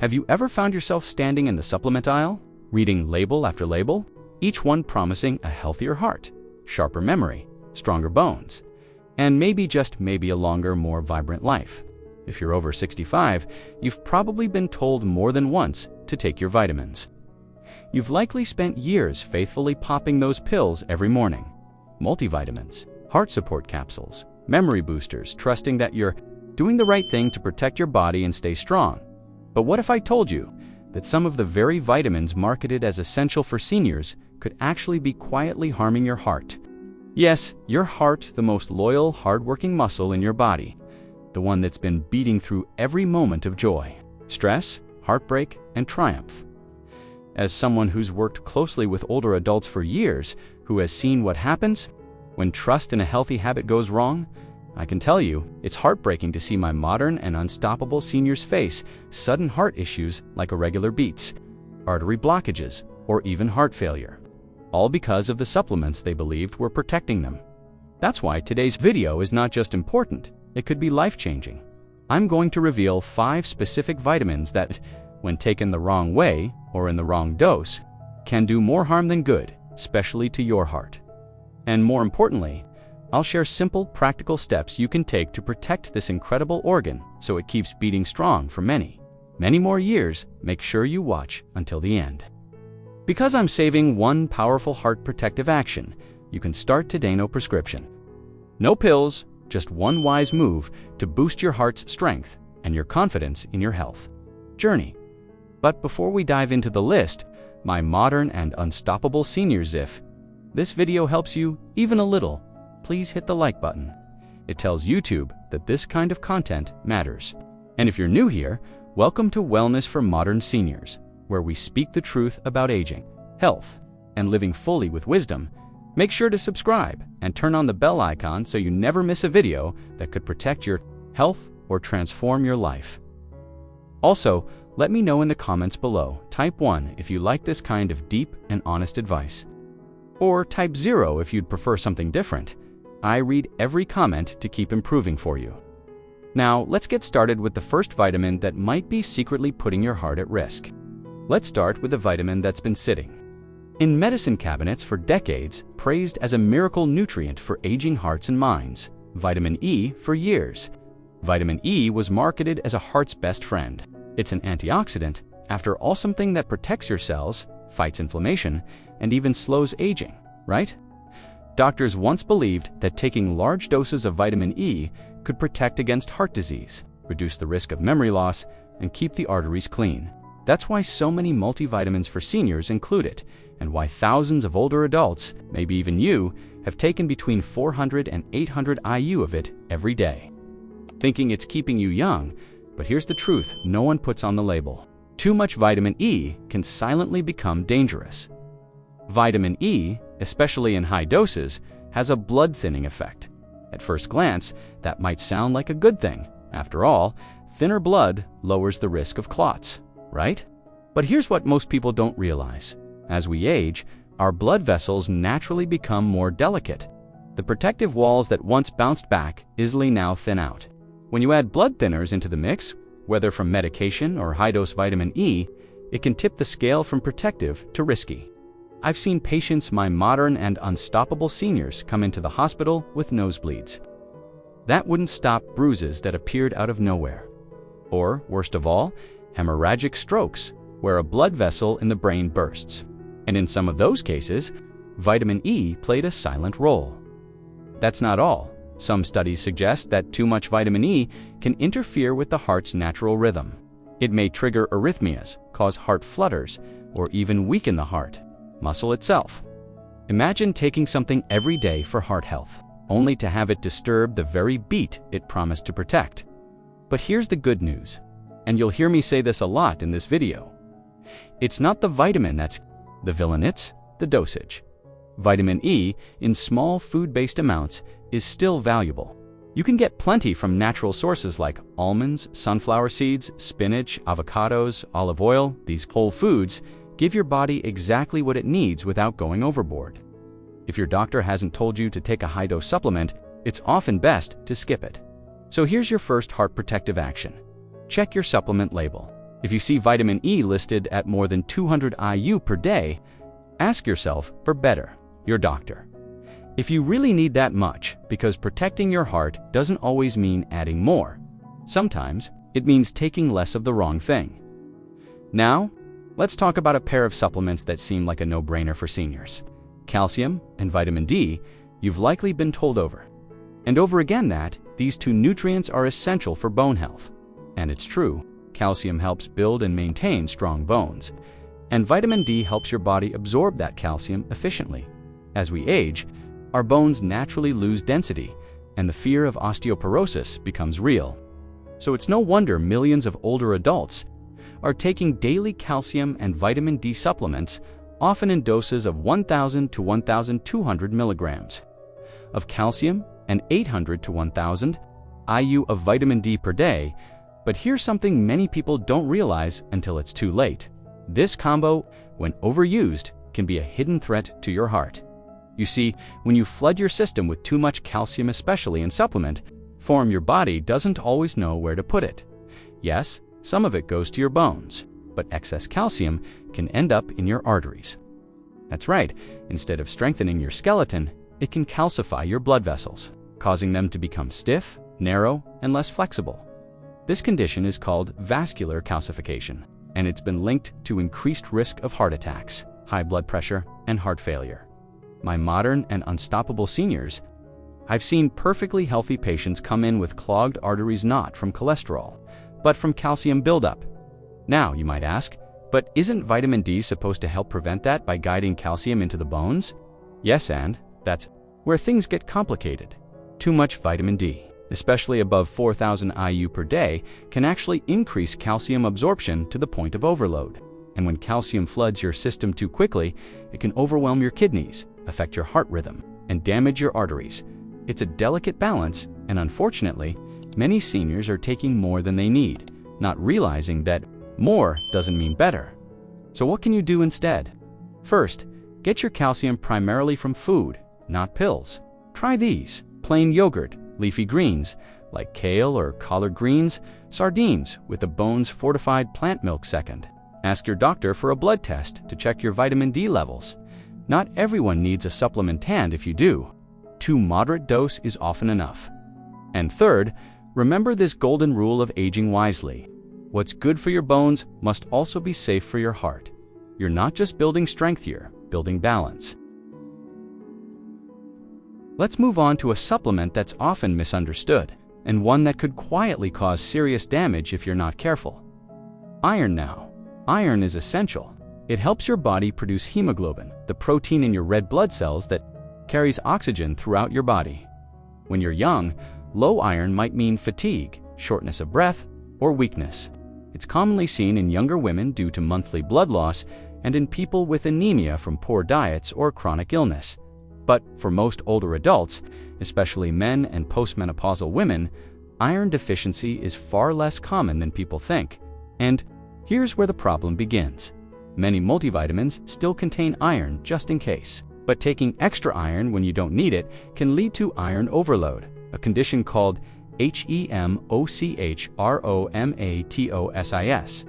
Have you ever found yourself standing in the supplement aisle, reading label after label, each one promising a healthier heart, sharper memory, stronger bones, and just maybe a longer, more vibrant life? If you're over 65, you've probably been told more than once to take your vitamins. You've likely spent years faithfully popping those pills every morning. Multivitamins, heart support capsules, memory boosters, trusting that you're doing the right thing to protect your body and stay strong. But what if I told you that some of the very vitamins marketed as essential for seniors could actually be quietly harming your heart? Yes, your heart, the most loyal, hardworking muscle in your body, the one that's been beating through every moment of joy, stress, heartbreak, and triumph. As someone who's worked closely with older adults for years, who has seen what happens when trust in a healthy habit goes wrong, I can tell you, it's heartbreaking to see my modern and unstoppable seniors face sudden heart issues like irregular beats, artery blockages, or even heart failure, all because of the supplements they believed were protecting them. That's why today's video is not just important, it could be life-changing. I'm going to reveal 5 specific vitamins that, when taken the wrong way or in the wrong dose, can do more harm than good, especially to your heart. And more importantly, I'll share simple, practical steps you can take to protect this incredible organ so it keeps beating strong for many, many more years. Make sure you watch until the end. Because I'm saving one powerful heart protective action, you can start today, no prescription. No pills, just one wise move to boost your heart's strength and your confidence in your health journey. But before we dive into the list, my modern and unstoppable seniors, if this video helps you even a little, please hit the like button. It tells YouTube that this kind of content matters. And if you're new here, welcome to Wellness for Modern Seniors, where we speak the truth about aging, health, and living fully with wisdom. Make sure to subscribe and turn on the bell icon so you never miss a video that could protect your health or transform your life. Also, let me know in the comments below. Type 1 if you like this kind of deep and honest advice. Or type 0 if you'd prefer something different. I read every comment to keep improving for you. Now, let's get started with the first vitamin that might be secretly putting your heart at risk. Let's start with a vitamin that's been sitting in medicine cabinets for decades, praised as a miracle nutrient for aging hearts and minds: vitamin E. For years, vitamin E was marketed as a heart's best friend. It's an antioxidant, after all, something that protects your cells, fights inflammation, and even slows aging, right? Doctors once believed that taking large doses of vitamin E could protect against heart disease, reduce the risk of memory loss, and keep the arteries clean. That's why so many multivitamins for seniors include it, and why thousands of older adults, maybe even you, have taken between 400 and 800 IU of it every day, thinking it's keeping you young. But here's the truth no one puts on the label. Too much vitamin E can silently become dangerous. Vitamin E, especially in high doses, has a blood-thinning effect. At first glance, that might sound like a good thing. After all, thinner blood lowers the risk of clots, right? But here's what most people don't realize. As we age, our blood vessels naturally become more delicate. The protective walls that once bounced back easily now thin out. When you add blood thinners into the mix, whether from medication or high-dose vitamin E, it can tip the scale from protective to risky. I've seen patients, my modern and unstoppable seniors, come into the hospital with nosebleeds. That wouldn't stop bruises that appeared out of nowhere. Or, worst of all, hemorrhagic strokes, where a blood vessel in the brain bursts. And in some of those cases, vitamin E played a silent role. That's not all. Some studies suggest that too much vitamin E can interfere with the heart's natural rhythm. It may trigger arrhythmias, cause heart flutters, or even weaken the heart muscle itself. Imagine taking something every day for heart health, only to have it disturb the very beat it promised to protect. But here's the good news, and you'll hear me say this a lot in this video. It's not the vitamin that's the villain, it's the dosage. Vitamin E, in small food-based amounts, is still valuable. You can get plenty from natural sources like almonds, sunflower seeds, spinach, avocados, olive oil. These whole foods give your body exactly what it needs without going overboard. If your doctor hasn't told you to take a high-dose supplement, it's often best to skip it. So here's your first heart protective action. Check your supplement label. If you see vitamin E listed at more than 200 IU per day, ask yourself for better, your doctor. If you really need that much, because protecting your heart doesn't always mean adding more. Sometimes it means taking less of the wrong thing. Now, let's talk about a pair of supplements that seem like a no-brainer for seniors. Calcium and vitamin D, you've likely been told over and over again that these two nutrients are essential for bone health. And it's true, calcium helps build and maintain strong bones, and vitamin D helps your body absorb that calcium efficiently. As we age, our bones naturally lose density, and the fear of osteoporosis becomes real. So it's no wonder millions of older adults are taking daily calcium and vitamin D supplements, often in doses of 1,000 to 1,200 milligrams of calcium and 800 to 1,000 IU of vitamin D per day. But here's something many people don't realize until it's too late. This combo, when overused, can be a hidden threat to your heart. You see, when you flood your system with too much calcium, especially in supplement form, your body doesn't always know where to put it. Yes, some of it goes to your bones, but excess calcium can end up in your arteries. That's right, instead of strengthening your skeleton, it can calcify your blood vessels, causing them to become stiff, narrow, and less flexible. This condition is called vascular calcification, and it's been linked to increased risk of heart attacks, high blood pressure, and heart failure. My modern and unstoppable seniors, I've seen perfectly healthy patients come in with clogged arteries not from cholesterol, but from calcium buildup. Now, you might ask, but isn't vitamin D supposed to help prevent that by guiding calcium into the bones? Yes, and that's where things get complicated. Too much vitamin D, especially above 4,000 IU per day, can actually increase calcium absorption to the point of overload. And when calcium floods your system too quickly, it can overwhelm your kidneys, affect your heart rhythm, and damage your arteries. It's a delicate balance, and unfortunately, many seniors are taking more than they need, not realizing that more doesn't mean better. So what can you do instead? First, get your calcium primarily from food, not pills. Try these: plain yogurt, leafy greens like kale or collard greens, sardines with a bones-fortified plant milk second. Ask your doctor for a blood test to check your vitamin D levels. Not everyone needs a supplement, and if you do, too moderate dose is often enough. And third, remember this golden rule of aging wisely. What's good for your bones must also be safe for your heart. You're not just building strength, you're building balance. Let's move on to a supplement that's often misunderstood, and one that could quietly cause serious damage if you're not careful. Iron now. Iron is essential. It helps your body produce hemoglobin, the protein in your red blood cells that carries oxygen throughout your body. When you're young, low iron might mean fatigue, shortness of breath, or weakness. It's commonly seen in younger women due to monthly blood loss and in people with anemia from poor diets or chronic illness. But for most older adults, especially men and postmenopausal women, iron deficiency is far less common than people think. And here's where the problem begins. Many multivitamins still contain iron just in case. But taking extra iron when you don't need it can lead to iron overload, a condition called hemochromatosis.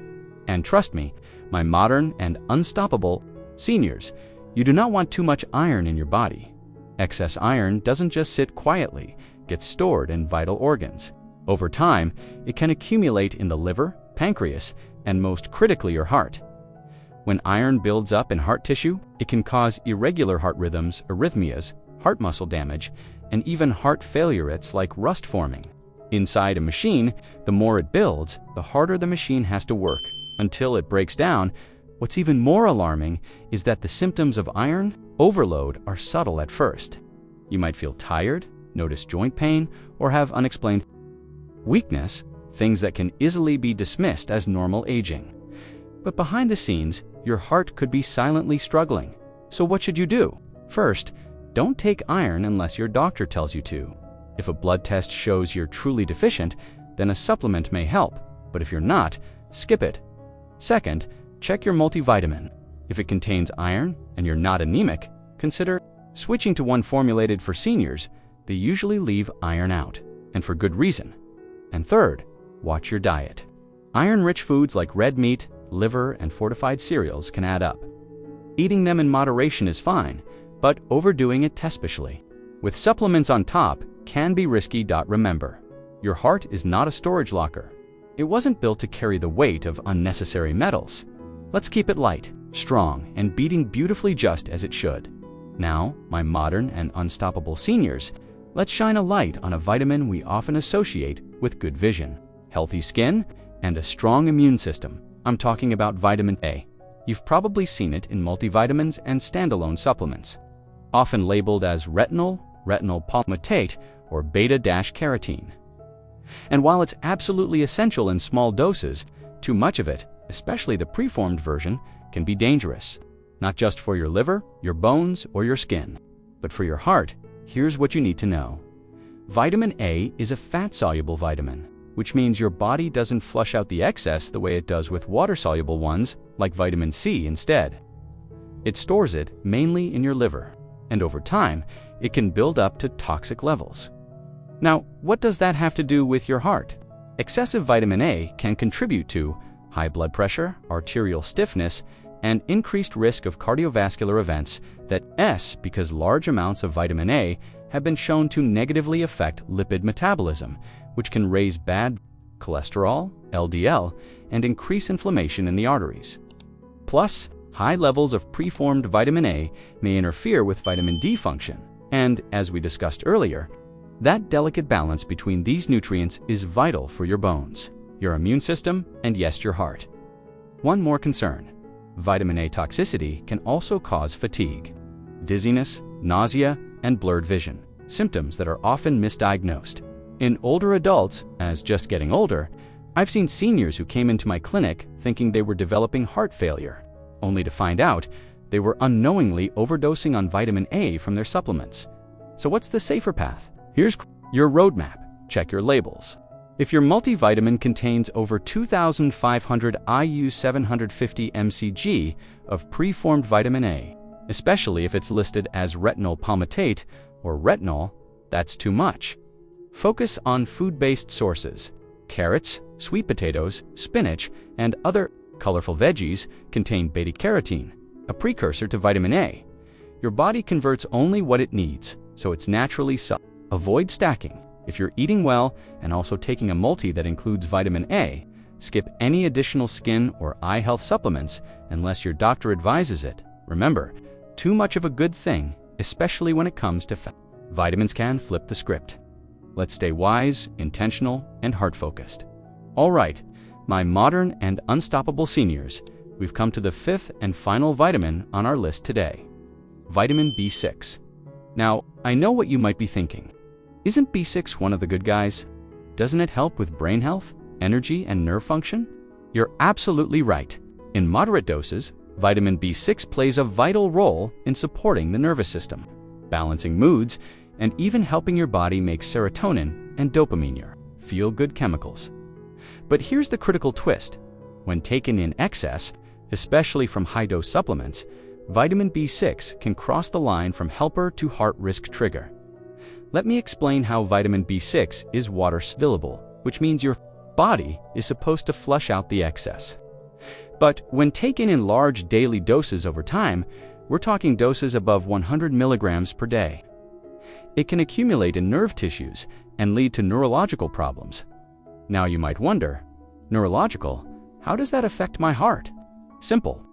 And trust me, my modern and unstoppable seniors, you do not want too much iron in your body. Excess iron doesn't just sit quietly, it gets stored in vital organs. Over time, it can accumulate in the liver, pancreas, and most critically your heart. When iron builds up in heart tissue, it can cause irregular heart rhythms, arrhythmias, heart muscle damage, and even heart failure. It's like rust forming. Inside a machine, the more it builds, the harder the machine has to work, until it breaks down. What's even more alarming is that the symptoms of iron overload are subtle at first. You might feel tired, notice joint pain, or have unexplained weakness, things that can easily be dismissed as normal aging. But behind the scenes, your heart could be silently struggling. So what should you do? First, don't take iron unless your doctor tells you to. If a blood test shows you're truly deficient, then a supplement may help, but if you're not, skip it. Second, check your multivitamin. If it contains iron and you're not anemic, consider switching to one formulated for seniors. They usually leave iron out, and for good reason. And third, watch your diet. Iron-rich foods like red meat, liver, and fortified cereals can add up. Eating them in moderation is fine, but overdoing it especially with supplements on top can be risky. Remember, your heart is not a storage locker. It wasn't built to carry the weight of unnecessary metals. Let's keep it light, strong, and beating beautifully just as it should. Now, my modern and unstoppable seniors, let's shine a light on a vitamin we often associate with good vision, healthy skin, and a strong immune system. I'm talking about vitamin A. You've probably seen it in multivitamins and standalone supplements, often labeled as retinol, retinol palmitate, or beta-carotene. And while it's absolutely essential in small doses, too much of it, especially the preformed version, can be dangerous. Not just for your liver, your bones, or your skin, but for your heart. Here's what you need to know. Vitamin A is a fat-soluble vitamin, which means your body doesn't flush out the excess the way it does with water-soluble ones, like vitamin C instead. It stores it mainly in your liver, and over time, it can build up to toxic levels. Now, what does that have to do with your heart? Excessive vitamin A can contribute to high blood pressure, arterial stiffness, and increased risk of cardiovascular events because large amounts of vitamin A have been shown to negatively affect lipid metabolism, which can raise bad cholesterol, LDL, and increase inflammation in the arteries. Plus, high levels of preformed vitamin A may interfere with vitamin D function, and, as we discussed earlier, that delicate balance between these nutrients is vital for your bones, your immune system, and yes, your heart. One more concern. Vitamin A toxicity can also cause fatigue, dizziness, nausea, and blurred vision, symptoms that are often misdiagnosed. In older adults, as just getting older, I've seen seniors who came into my clinic thinking they were developing heart failure, only to find out they were unknowingly overdosing on vitamin A from their supplements. So what's the safer path? Here's your roadmap. Check your labels. If your multivitamin contains over 2,500 IU 750 mcg of preformed vitamin A, especially if it's listed as retinol palmitate or retinol, that's too much. Focus on food-based sources. Carrots, sweet potatoes, spinach, and other colorful veggies contain beta-carotene, a precursor to vitamin A. Your body converts only what it needs, so it's naturally Avoid stacking. If you're eating well and also taking a multi that includes vitamin A, skip any additional skin or eye health supplements unless your doctor advises it. Remember, too much of a good thing, especially when it comes to fat. Vitamins can flip the script. Let's stay wise, intentional, and heart-focused. All right, my modern and unstoppable seniors, we've come to the fifth and final vitamin on our list today, vitamin B6. Now, I know what you might be thinking. Isn't B6 one of the good guys? Doesn't it help with brain health, energy, and nerve function? You're absolutely right. In moderate doses, vitamin B6 plays a vital role in supporting the nervous system, balancing moods, and even helping your body make serotonin and dopamine, your feel-good chemicals. But here's the critical twist. When taken in excess, especially from high-dose supplements, vitamin B6 can cross the line from helper to heart risk trigger. Let me explain how vitamin B6 is water-soluble, which means your body is supposed to flush out the excess. But when taken in large daily doses over time, we're talking doses above 100 milligrams per day. It can accumulate in nerve tissues and lead to neurological problems. Now you might wonder, neurological, how does that affect my heart? Simple.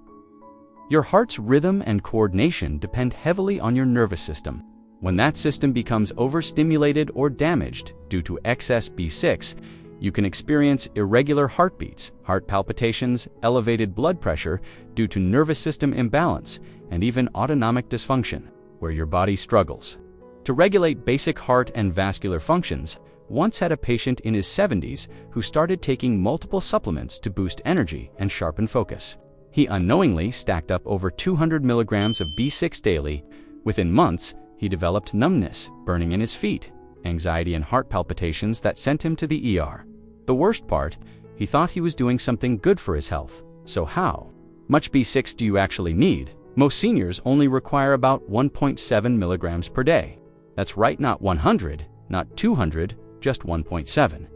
Your heart's rhythm and coordination depend heavily on your nervous system. When that system becomes overstimulated or damaged due to excess B6, you can experience irregular heartbeats, heart palpitations, elevated blood pressure due to nervous system imbalance, and even autonomic dysfunction, where your body struggles. To regulate basic heart and vascular functions, once had a patient in his 70s who started taking multiple supplements to boost energy and sharpen focus. He unknowingly stacked up over 200 milligrams of B6 daily. Within months, he developed numbness, burning in his feet, anxiety and heart palpitations that sent him to the ER. The worst part, he thought he was doing something good for his health. So how much B6 do you actually need? Most seniors only require about 1.7 milligrams per day. That's right, not 100, not 200, just 1.7.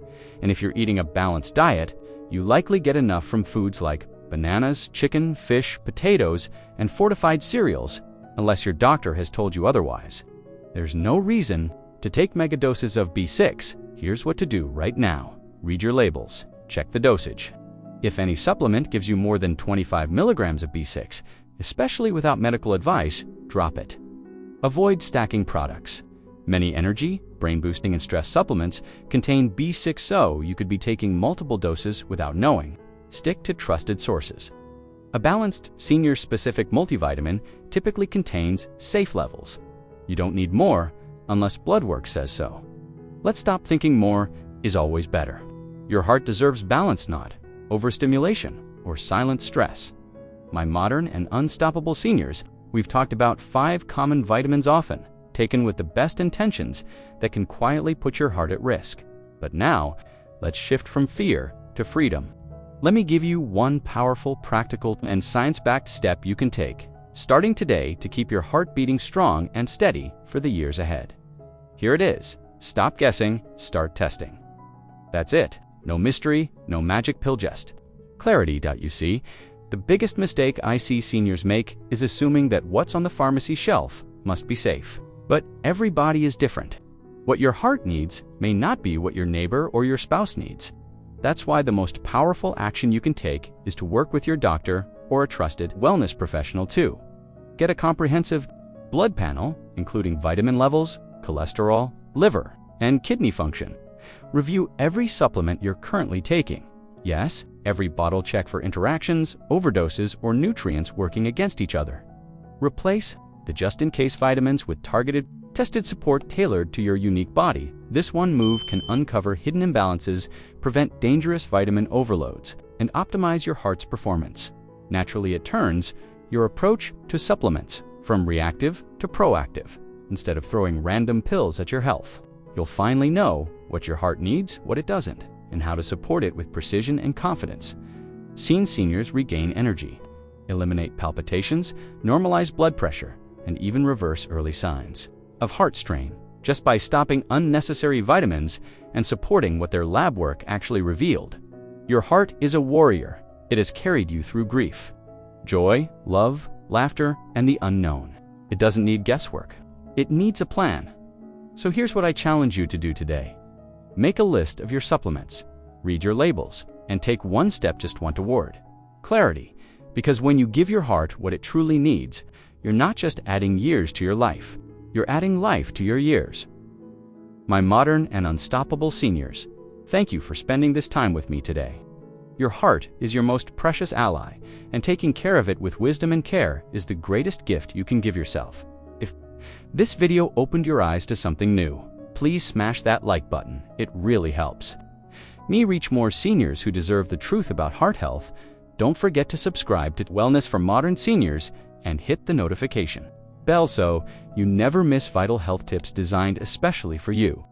And if you're eating a balanced diet, You likely get enough from foods like bananas, chicken, fish, potatoes, and fortified cereals, unless your doctor has told you otherwise. There's no reason to take megadoses of B6. Here's what to do right now. Read your labels. Check the dosage. If any supplement gives you more than 25 milligrams of B6, especially without medical advice, drop it. Avoid stacking products. Many energy, brain-boosting, and stress supplements contain B6, so you could be taking multiple doses without knowing. Stick to trusted sources. A balanced, senior-specific multivitamin typically contains safe levels. You don't need more unless blood work says so. Let's stop thinking more is always better. Your heart deserves balance, not overstimulation or silent stress. My modern and unstoppable seniors, we've talked about 5 common vitamins often taken with the best intentions that can quietly put your heart at risk. But now, let's shift from fear to freedom. Let me give you one powerful, practical, and science-backed step you can take, starting today, to keep your heart beating strong and steady for the years ahead. Here it is. Stop guessing, start testing. That's it. No mystery, no magic pill, just clarity. You see, the biggest mistake I see seniors make is assuming that what's on the pharmacy shelf must be safe. But every body is different. What your heart needs may not be what your neighbor or your spouse needs. That's why the most powerful action you can take is to work with your doctor or a trusted wellness professional too. Get a comprehensive blood panel, including vitamin levels, cholesterol, liver, and kidney function. Review every supplement you're currently taking. Yes, every bottle. Check for interactions, overdoses, or nutrients working against each other. Replace the just-in-case vitamins with targeted, tested support tailored to your unique body. This one move can uncover hidden imbalances, prevent dangerous vitamin overloads, and optimize your heart's performance. Naturally, it turns your approach to supplements from reactive to proactive. Instead of throwing random pills at your health, you'll finally know what your heart needs, what it doesn't, and how to support it with precision and confidence. Seniors regain energy, eliminate palpitations, normalize blood pressure, and even reverse early signs of heart strain just by stopping unnecessary vitamins and supporting what their lab work actually revealed. Your heart is a warrior. It has carried you through grief, joy, love, laughter, and the unknown. It doesn't need guesswork. It needs a plan. So here's what I challenge you to do today. Make a list of your supplements, read your labels, and take one step, just one toward clarity. Because when you give your heart what it truly needs, you're not just adding years to your life, you're adding life to your years. My modern and unstoppable seniors, thank you for spending this time with me today. Your heart is your most precious ally, and taking care of it with wisdom and care is the greatest gift you can give yourself. If this video opened your eyes to something new, please smash that like button. It really helps me reach more seniors who deserve the truth about heart health. Don't forget to subscribe to Wellness for Modern Seniors and hit the notification bell so you never miss vital health tips designed especially for you.